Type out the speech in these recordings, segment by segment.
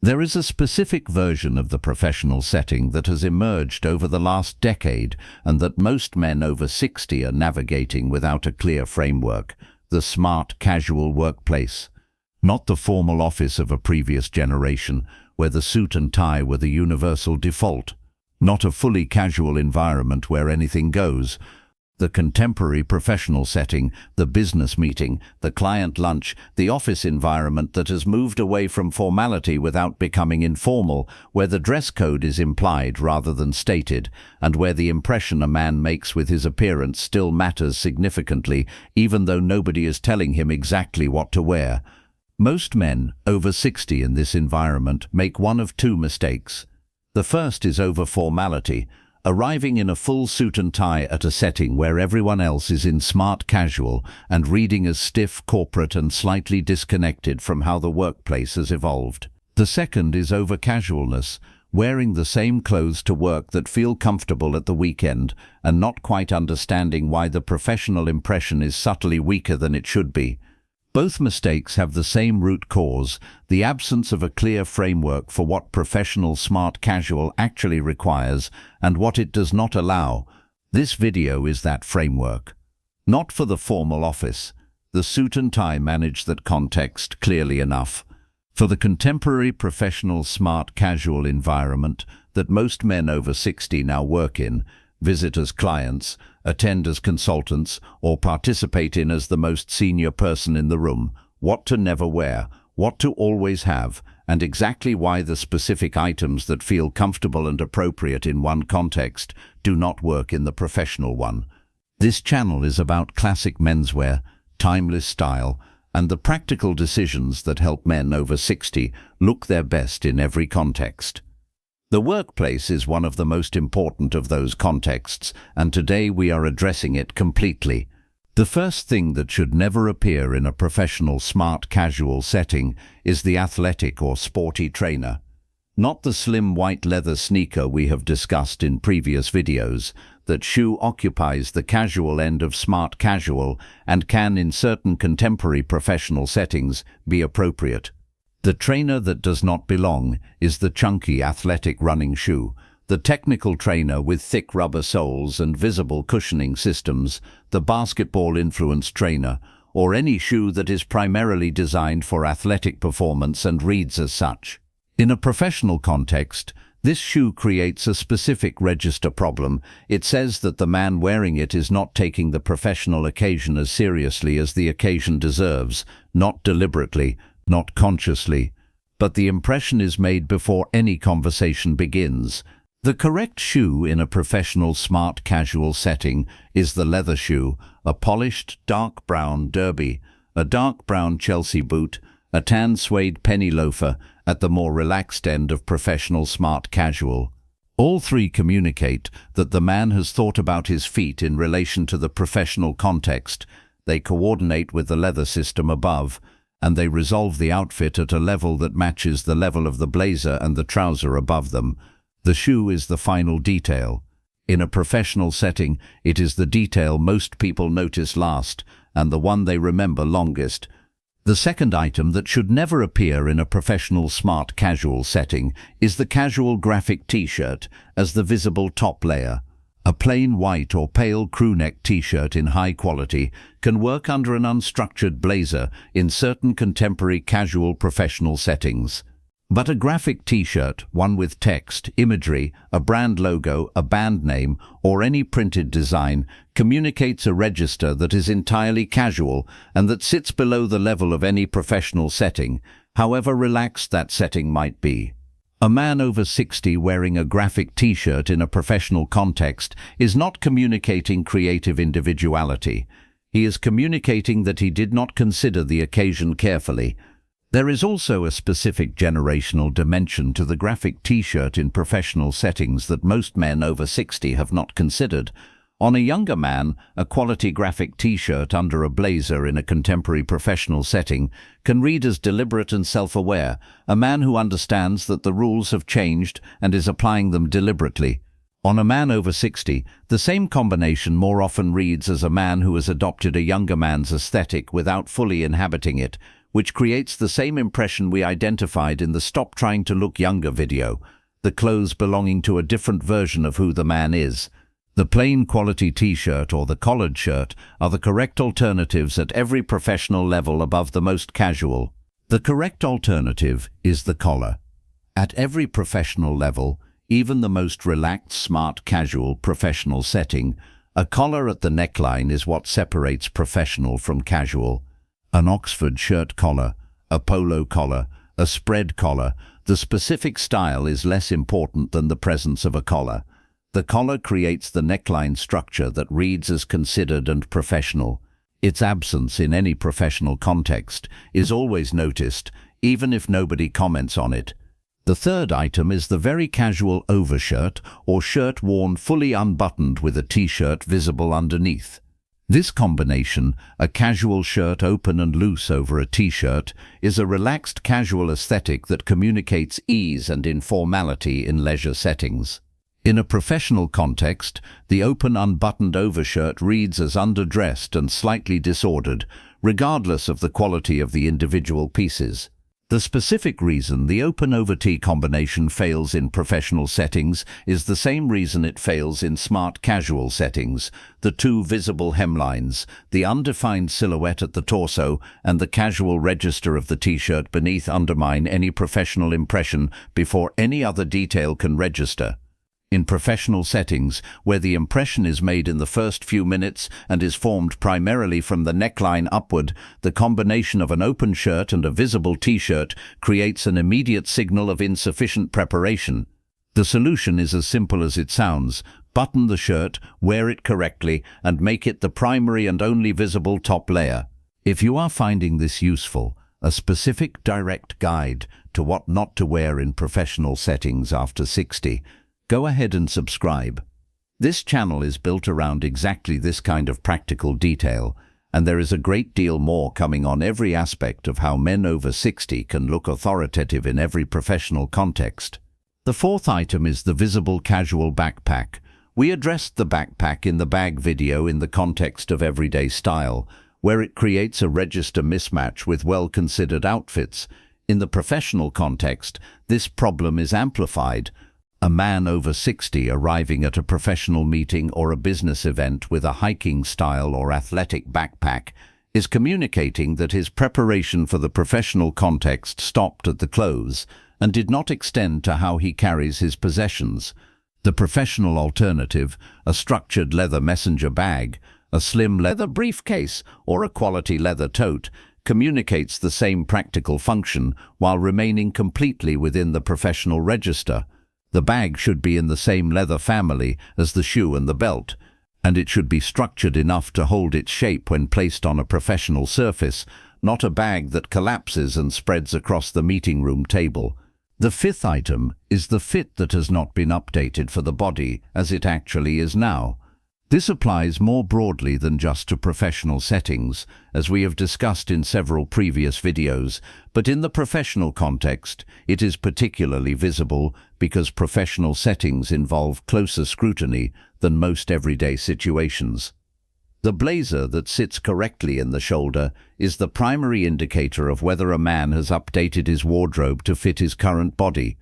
There is a specific version of the professional setting that has emerged over the last decade and that most men over 60 are navigating without a clear framework: the smart, casual workplace. Not the formal office of a previous generation, where the suit and tie were the universal default. Not a fully casual environment where anything goes. The contemporary professional setting, the business meeting, the client lunch, the office environment that has moved away from formality without becoming informal, where the dress code is implied rather than stated, and where the impression a man makes with his appearance still matters significantly, even though nobody is telling him exactly what to wear. Most men over 60 in this environment make one of two mistakes. The first is over formality, arriving in a full suit and tie at a setting where everyone else is in smart casual and reading as stiff, corporate and slightly disconnected from how the workplace has evolved. The second is over casualness, wearing the same clothes to work that feel comfortable at the weekend and not quite understanding why the professional impression is subtly weaker than it should be. Both mistakes have the same root cause: the absence of a clear framework for what professional smart casual actually requires and what it does not allow. This video is that framework. Not for the formal office. The suit and tie manage that context clearly enough. For the contemporary professional smart casual environment that most men over 60 now work in, visit as clients, attend as consultants, or participate in as the most senior person in the room: what to never wear, what to always have, and exactly why the specific items that feel comfortable and appropriate in one context do not work in the professional one. This channel is about classic menswear, timeless style, and the practical decisions that help men over 60 look their best in every context. The workplace is one of the most important of those contexts, and today we are addressing it completely. The first thing that should never appear in a professional smart casual setting is the athletic or sporty trainer. Not the slim white leather sneaker we have discussed in previous videos. That shoe occupies the casual end of smart casual and can, in certain contemporary professional settings, be appropriate. The trainer that does not belong is the chunky athletic running shoe, the technical trainer with thick rubber soles and visible cushioning systems, the basketball-influenced trainer, or any shoe that is primarily designed for athletic performance and reads as such. In a professional context, this shoe creates a specific register problem. It says that the man wearing it is not taking the professional occasion as seriously as the occasion deserves, not deliberately, not consciously, but the impression is made before any conversation begins. The correct shoe in a professional smart casual setting is the leather shoe, a polished dark brown derby, a dark brown Chelsea boot, a tan suede penny loafer at the more relaxed end of professional smart casual. All three communicate that the man has thought about his feet in relation to the professional context. They coordinate with the leather system above, and they resolve the outfit at a level that matches the level of the blazer and the trouser above them. The shoe is the final detail. In a professional setting, it is the detail most people notice last, and the one they remember longest. The second item that should never appear in a professional smart casual setting is the casual graphic t-shirt as the visible top layer. A plain white or pale crewneck t-shirt in high quality can work under an unstructured blazer in certain contemporary casual professional settings. But a graphic t-shirt, one with text, imagery, a brand logo, a band name, or any printed design, communicates a register that is entirely casual and that sits below the level of any professional setting, however relaxed that setting might be. A man over 60 wearing a graphic t-shirt in a professional context is not communicating creative individuality. He is communicating that he did not consider the occasion carefully. There is also a specific generational dimension to the graphic t-shirt in professional settings that most men over 60 have not considered. On a younger man, a quality graphic t-shirt under a blazer in a contemporary professional setting can read as deliberate and self-aware, a man who understands that the rules have changed and is applying them deliberately. On a man over 60, the same combination more often reads as a man who has adopted a younger man's aesthetic without fully inhabiting it, which creates the same impression we identified in the "Stop Trying to Look Younger" video, the clothes belonging to a different version of who the man is. The plain quality t-shirt or the collared shirt are the correct alternatives at every professional level above the most casual. The correct alternative is the collar. At every professional level, even the most relaxed, smart, casual professional setting, a collar at the neckline is what separates professional from casual. An Oxford shirt collar, a polo collar, a spread collar, the specific style is less important than the presence of a collar. The collar creates the neckline structure that reads as considered and professional. Its absence in any professional context is always noticed, even if nobody comments on it. The third item is the very casual overshirt or shirt worn fully unbuttoned with a t-shirt visible underneath. This combination, a casual shirt open and loose over a t-shirt, is a relaxed casual aesthetic that communicates ease and informality in leisure settings. In a professional context, the open unbuttoned overshirt reads as underdressed and slightly disordered, regardless of the quality of the individual pieces. The specific reason the open over-tee combination fails in professional settings is the same reason it fails in smart casual settings: the two visible hemlines, the undefined silhouette at the torso, and the casual register of the t-shirt beneath undermine any professional impression before any other detail can register. In professional settings, where the impression is made in the first few minutes and is formed primarily from the neckline upward, the combination of an open shirt and a visible t-shirt creates an immediate signal of insufficient preparation. The solution is as simple as it sounds: button the shirt, wear it correctly, and make it the primary and only visible top layer. If you are finding this useful, a specific direct guide to what not to wear in professional settings after 60, go ahead and subscribe. This channel is built around exactly this kind of practical detail, and there is a great deal more coming on every aspect of how men over 60 can look authoritative in every professional context. The fourth item is the visible casual backpack. We addressed the backpack in the bag video in the context of everyday style, where it creates a register mismatch with well-considered outfits. In the professional context, this problem is amplified. A man over 60 arriving at a professional meeting or a business event with a hiking style or athletic backpack is communicating that his preparation for the professional context stopped at the clothes and did not extend to how he carries his possessions. The professional alternative, a structured leather messenger bag, a slim leather briefcase, or a quality leather tote, communicates the same practical function while remaining completely within the professional register. The bag should be in the same leather family as the shoe and the belt, and it should be structured enough to hold its shape when placed on a professional surface, not a bag that collapses and spreads across the meeting room table. The fifth item is the fit that has not been updated for the body as it actually is now. This applies more broadly than just to professional settings, as we have discussed in several previous videos, but in the professional context, it is particularly visible because professional settings involve closer scrutiny than most everyday situations. The blazer that sits correctly in the shoulder is the primary indicator of whether a man has updated his wardrobe to fit his current body.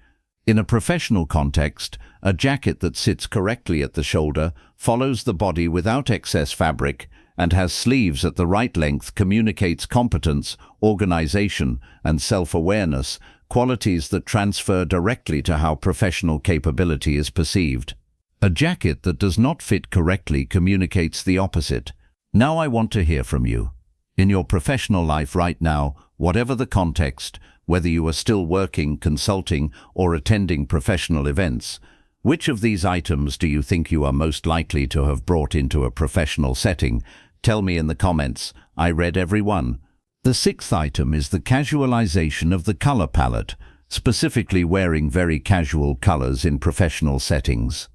In a professional context, a jacket that sits correctly at the shoulder, follows the body without excess fabric, and has sleeves at the right length communicates competence, organization, and self-awareness, qualities that transfer directly to how professional capability is perceived. A jacket that does not fit correctly communicates the opposite. Now I want to hear from you. In your professional life right now, whatever the context, whether you are still working, consulting, or attending professional events, which of these items do you think you are most likely to have brought into a professional setting? Tell me in the comments. I read every one. The sixth item is the casualization of the color palette, specifically wearing very casual colors in professional settings.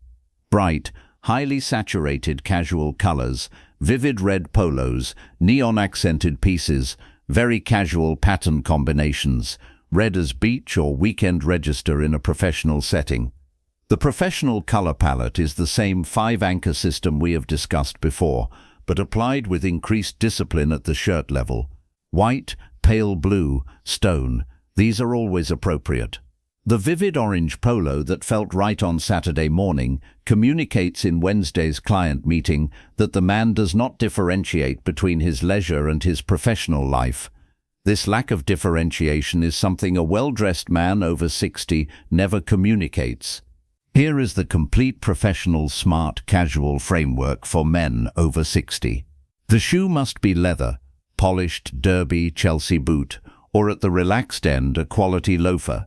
Bright, highly saturated casual colors, vivid red polos, neon-accented pieces, very casual pattern combinations, red as beach or weekend register in a professional setting. The professional color palette is the same 5-anchor system we have discussed before, but applied with increased discipline at the shirt level. White, pale blue, stone. These are always appropriate. The vivid orange polo that felt right on Saturday morning communicates in Wednesday's client meeting that the man does not differentiate between his leisure and his professional life. This lack of differentiation is something a well-dressed man over 60 never communicates. Here is the complete professional smart casual framework for men over 60. The shoe must be leather, polished derby Chelsea boot, or at the relaxed end a quality loafer.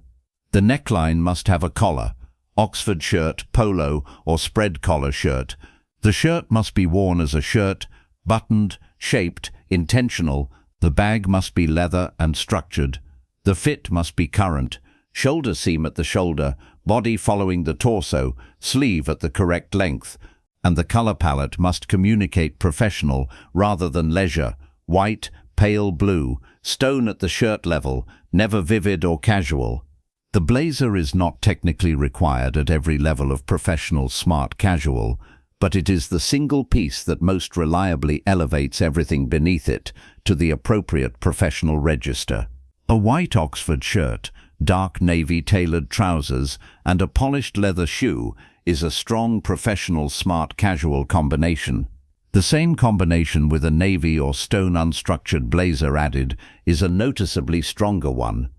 The neckline must have a collar, Oxford shirt, polo, or spread collar shirt. The shirt must be worn as a shirt, buttoned, shaped, intentional. The bag must be leather and structured. The fit must be current, shoulder seam at the shoulder, body following the torso, sleeve at the correct length. And the color palette must communicate professional rather than leisure, white, pale blue, stone at the shirt level, never vivid or casual. The blazer is not technically required at every level of professional smart casual, but it is the single piece that most reliably elevates everything beneath it to the appropriate professional register. A white Oxford shirt, dark navy tailored trousers, and a polished leather shoe is a strong professional smart casual combination. The same combination with a navy or stone unstructured blazer added is a noticeably stronger one.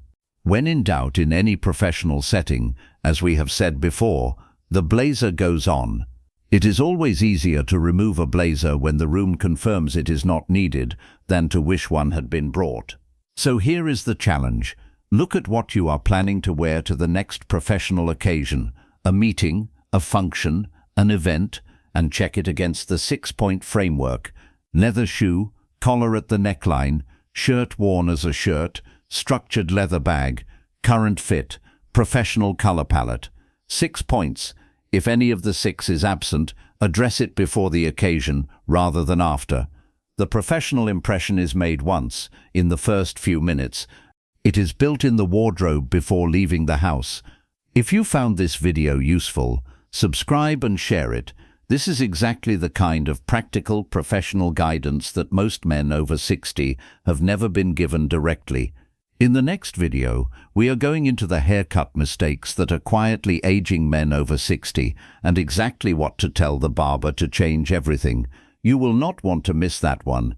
When in doubt in any professional setting, as we have said before, the blazer goes on. It is always easier to remove a blazer when the room confirms it is not needed than to wish one had been brought. So here is the challenge. Look at what you are planning to wear to the next professional occasion, a meeting, a function, an event, and check it against the 6-point framework: leather shoe, collar at the neckline, shirt worn as a shirt, structured leather bag, current fit, professional color palette. 6 points. If any of the 6 is absent, address it before the occasion rather than after. The professional impression is made once, in the first few minutes. It is built in the wardrobe before leaving the house. If you found this video useful, subscribe and share it. This is exactly the kind of practical professional guidance that most men over 60 have never been given directly. In the next video, we are going into the haircut mistakes that are quietly aging men over 60 and exactly what to tell the barber to change everything. You will not want to miss that one.